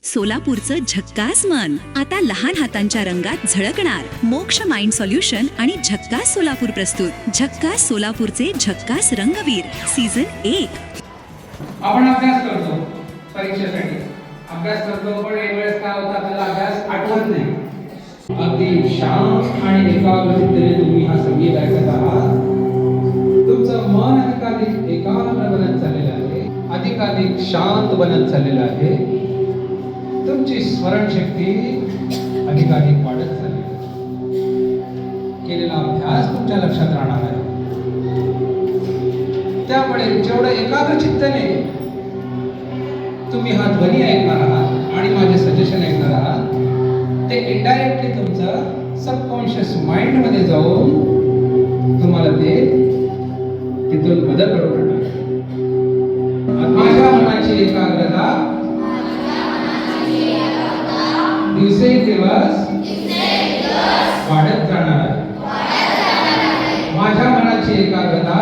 सोलापूरचं झक्कास मन आता लहान हातांच्या रंगात झळकणार. मोक्ष माइंड सोल्युशन आणि झक्कास सोलापूर प्रस्तुत झक्कास सोलापूरचे झक्कास रंगवीर सीझन 1. आपण अभ्यास करतो परीक्षेसाठी अभ्यास करतो पण एक वेळेस काय होतं आपल्याला अभ्यास आठवत नाही. अगदी शांत आणि एकाग्रतेने तुम्ही हा संगीत ऐकत आहात. तुमचं मन अधिकाधिक एकाग्र बनत चाललेलं आहे, अधिकाधिक शांत बनत चाललेलं आहे. तुमची स्मरणशक्ती अधिकाधिक वाढत चालली आहे. केलेला अभ्यास तुमच्या लक्षात राहणार आहे. त्यामुळे जेवढं एकाग्र चित्ताने तुम्ही हा ध्वनी ऐकणार आहात आणि माझे सजेशन ऐकणार आहात ते इनडायरेक्टली तुमचं सबकॉन्शियस माइंड मध्ये जाऊन तुम्हाला ते तिथून बदल घडवून आणणार. माझ्या मनाची एकाग्रता दिवसेंदिवस वाढत जाणार आहे. माझ्या मनाची एकाग्रता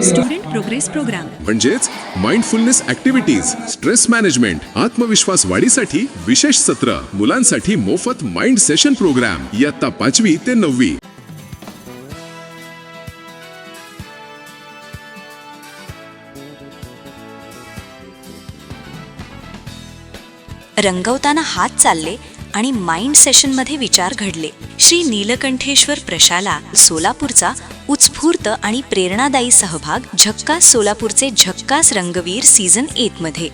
स्टुडंट प्रोग्रेस प्रोग्राम म्हणजेच माइंडफुलनेस ऍक्टिव्हिटीज, स्ट्रेस मॅनेजमेंट, आत्मविश्वास वाढीसाठी विशेष सत्र, मुलांसाठी मोफत माइंड सेशन प्रोग्राम इयत्ता 5वी ते 9वी. रंगवताना हात चालले आणि माइंड सेशनमध्ये विचार घडले. श्री नीलकंठेश्वर प्रशाला सोलापूरचा उत्स्फूर्त आणि प्रेरणादायी सहभाग झक्कास सोलापूरचे झक्कास रंगवीर सीझन 1 मध्ये.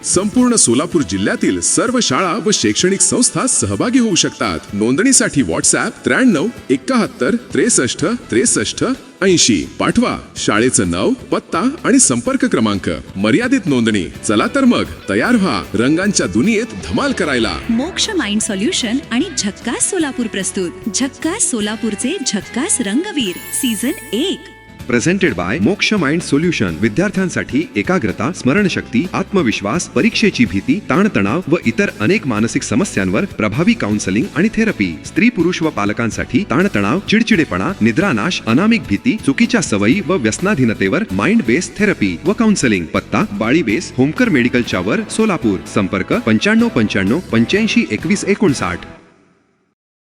संपूर्ण सोलापूर जिल्ह्यातील सर्व शाळा व शैक्षणिक संस्था सहभागी होऊ शकतात. नोंदणीसाठी व्हॉट्सॲप 93 71 63 63 80 पाठवा. शाळेचं नाव, पत्ता आणि संपर्क क्रमांक. मर्यादित नोंदणी. चला तर मग तयार व्हा रंगांच्या दुनियेत धमाल करायला. मोक्ष माइंड सोल्युशन आणि झक्कास सोलापूर प्रस्तुत झक्कास सोलापूरचे झक्कास रंगवीर सीझन 1. प्रेझेंटेड बाय मोक्ष माइंड सोल्युशन. विद्यार्थ्यांसाठी एकाग्रता, स्मरणशक्ती, आत्मविश्वास, परीक्षेची भीती, ताणतणाव व इतर अनेक मानसिक समस्यांवर प्रभावी काउन्सलिंग आणि थेरपी. स्त्री, पुरुष व पालकांसाठी ताणतणाव, चिडचिडेपणा, निद्रानाश, अनामिक भीती, चुकीच्या सवयी व व्यसनाधीनतेवर माइंड बेस्ड थेरपी व काउन्सलिंग. पत्ता बाळी बेस, होमकर मेडिकलच्या वर, सोलापूर. संपर्क 95 95 85 21 59.